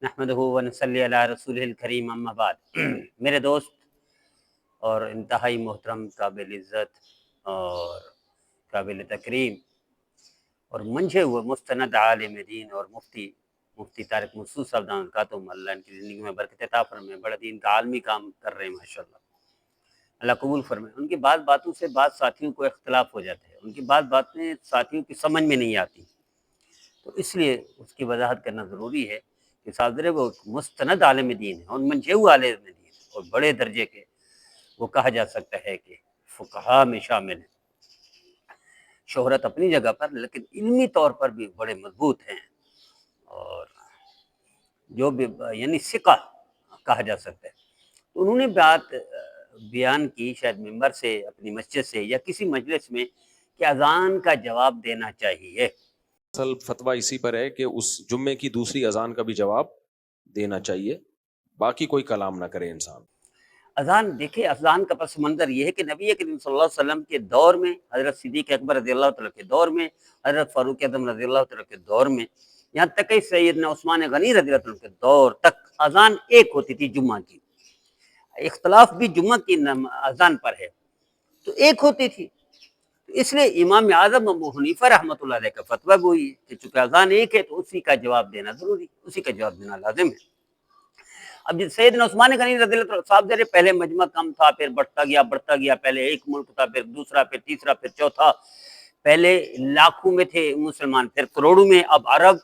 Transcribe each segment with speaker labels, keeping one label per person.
Speaker 1: نحمدہ و نصلی علی رسولہ الکریم اما بعد میرے دوست اور انتہائی محترم، قابل عزت اور قابل تکریم اور منجھے ہوئے مستند عالم دین اور مفتی طارق مسعود صاحب دامت برکاتہم، اللہ ان کی زندگی میں برکت عطا فرمائے، بڑا دین کا عالمی کام کر رہے ہیں ماشاءاللہ، اللہ قبول فرمائے۔ ان کی بعض باتوں سے بعض ساتھیوں کو اختلاف ہو جاتا ہے، ان کی بعض باتیں ساتھیوں کی سمجھ میں نہیں آتی، تو اس لیے اس کی وضاحت کرنا ضروری ہے کہ صادر وہ مستند عالم دین ہے اور منجھو عالم دین ہے اور بڑے درجے کے وہ کہا جا سکتا ہے کہ فقہا میں شامل ہیں، شہرت اپنی جگہ پر لیکن علمی طور پر بھی بڑے مضبوط ہیں، اور جو بھی یعنی ثقہ کہا جا سکتا ہے۔ تو انہوں نے بات بیان کی شاید ممبر سے، اپنی مسجد سے یا کسی مجلس میں، کہ اذان کا جواب دینا چاہیے۔
Speaker 2: اصل فتویٰ اسی پر ہے کہ اس جمعے کی دوسری اذان کا بھی جواب دینا چاہیے، باقی کوئی کلام نہ کرے انسان۔
Speaker 1: اذان دیکھیں، اذان کا پس منظر یہ ہے کہ نبی کریم صلی اللہ علیہ وسلم کے دور میں، حضرت صدیق اکبر رضی اللہ تعالیٰ کے دور میں، حضرت فاروق اعظم رضی اللہ تعالیٰ کے دور میں، یہاں تک کہ سیدنا عثمان غنی رضی اللہ تعالیٰ کے دور تک اذان ایک ہوتی تھی جمعہ کی۔ اختلاف بھی جمعہ کی اذان پر ہے، تو ایک ہوتی تھی، اس لیے امام اعظم ابو حنیفہ رحمۃ اللہ علیہ کا فتویٰ وہی ہے کہ چونکہ اذان ایک ہے تو اسی کا جواب دینا ضروری، اسی کا جواب دینا لازم ہے۔ اب سیدنا عثمان غنی رضی اللہ عنہ صاحب دے پہلے مجمع کم تھا، پھر بڑھتا گیا، پہلے ایک ملک تھا، پھر دوسرا، پھر تیسرا، پھر چوتھا، پہلے لاکھوں میں تھے مسلمان، پھر کروڑوں میں، اب عرب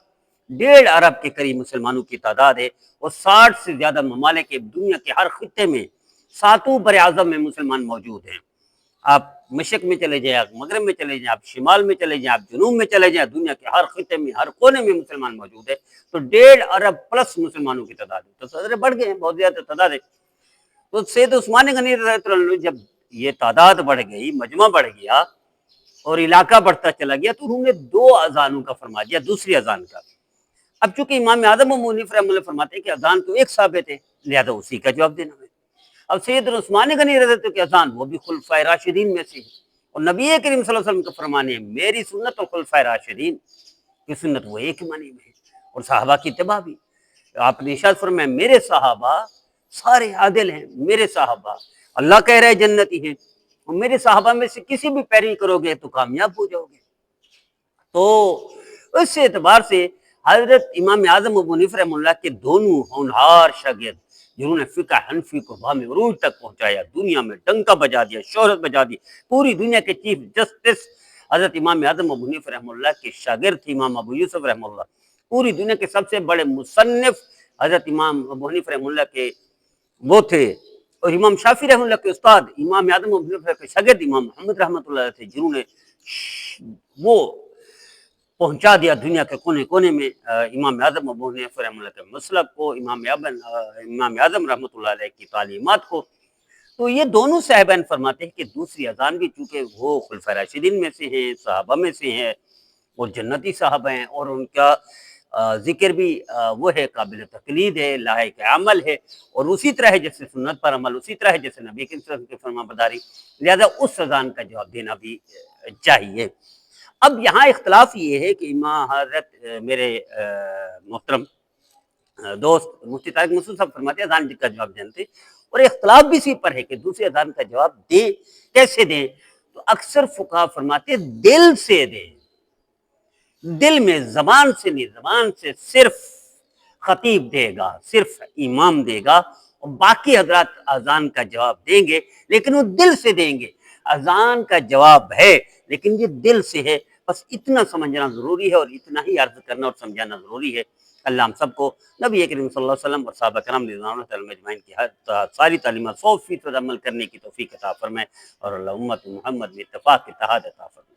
Speaker 1: 1.5 ارب کے قریب مسلمانوں کی تعداد ہے، اور 60 سے زیادہ ممالک دنیا کے ہر خطے میں، 7 بر اعظم میں مسلمان موجود ہیں۔ آپ مشرق میں چلے جائیں، آپ مغرب میں چلے جائیں، آپ شمال میں چلے جائیں، آپ جنوب میں چلے جائیں، دنیا کے ہر خطے میں، ہر کونے میں مسلمان موجود ہے، تو 1.5 ارب پلس مسلمانوں کی تعداد ہے، تو صدر بڑھ گئے ہیں، بہت زیادہ تعداد ہے۔ تو سید عثمان غنی رضی اللہ عنہ جب یہ تعداد بڑھ گئی، مجمع بڑھ گیا اور علاقہ بڑھتا چلا گیا، تو انہوں نے 2 اذانوں کا فرما دیا، دوسری اذان کا۔ اب چونکہ امام اعظم ابو حنیفہ رحمۃ اللہ فرماتے ہیں کہ اذان تو ایک ثابت ہے، لہذا اسی کا جواب دینا ہے۔ اب سیدنا عثمان غنی رضی اللہ عنہ کی اذان، وہ بھی خلفائے راشدین میں سے ہے، اور نبی کریم صلی اللہ علیہ وسلم کا فرمان ہے، میری سنت اور خلفائے راشدین کی سنت وہ ایک معنی میں ہے، اور صحابہ کی اتباع بھی۔ آپ نے ارشاد فرمایا میرے صحابہ سارے عادل ہیں، میرے صحابہ اللہ کہہ رہے جنتی ہیں، اور میرے صحابہ میں سے کسی بھی پیروی کرو گے تو کامیاب ہو جاؤ گے۔ تو اس اعتبار سے حضرت امام اعظم ابو حنیفہ رحمہ اللہ کے دونوں ہونہار شاگرد، جنہوں نے فقہ حنفی کو بام عروج تک پہنچایا، دنیا میں ڈنکا بجا دیا، شہرت بجا دی، پوری دنیا کے چیف جسٹس حضرت امام اعظم ابو حنیفہ رحمہ اللہ کے شاگرد تھے امام ابو یوسف رحمہ اللہ، پوری دنیا کے سب سے بڑے مصنف حضرت امام ابو حنیفہ رحمہ اللہ کے وہ تھے، اور امام شافعی رحمہ اللہ کے استاد امام اعظم ابو حنیفہ کے شاگرد امام محمد رحمۃ اللہ علیہ تھے، جنہوں نے وہ پہنچا دیا دنیا کے کونے کونے میں امام اعظم ابو حنیفہ رحمہ اللہ کے مسلک کو، امام اعظم رحمۃ اللہ علیہ کی تعلیمات کو۔ تو یہ دونوں صاحبان فرماتے ہیں کہ دوسری اذان بھی چونکہ وہ خلفائے راشدین میں سے ہیں، صحابہ میں سے ہیں، اور جنتی صحابہ ہیں، اور ان کا ذکر بھی وہ ہے، قابل تقلید ہے، لائق عمل ہے، اور اسی طرح ہے جیسے سنت پر عمل، اسی طرح ہے جیسے نبی کریم صلی اللہ علیہ وسلم کی فرما برداری، لہذا اس اذان کا جواب دینا بھی چاہیے۔ اب یہاں اختلاف یہ ہے کہ امام حضرت میرے محترم دوست مفتی طارق مسعود صاحب فرماتے ہیں اذان کا جواب جانتے، اور اختلاف بھی اسی پر ہے کہ دوسری اذان کا جواب دیں، کیسے دیں؟ تو اکثر فقہا فرماتے ہیں دل سے دیں، دل میں، زبان سے نہیں، زبان سے صرف خطیب دے گا، صرف امام دے گا، اور باقی حضرات اذان کا جواب دیں گے، لیکن وہ دل سے دیں گے۔ اذان کا جواب ہے لیکن یہ دل سے ہے، بس اتنا سمجھنا ضروری ہے، اور اتنا ہی عرض کرنا اور سمجھانا ضروری ہے۔ اللہ ہم سب کو نبی کریم صلی اللہ علیہ وسلم اور صحابہ کرام رضوان اللہ تعالی اجمعین کی ساری تعلیمات 100% عمل کرنے کی توفیق عطا فرمائے، اور اللہ امت محمد میں اتفاق اتحاد عطا فرمائے۔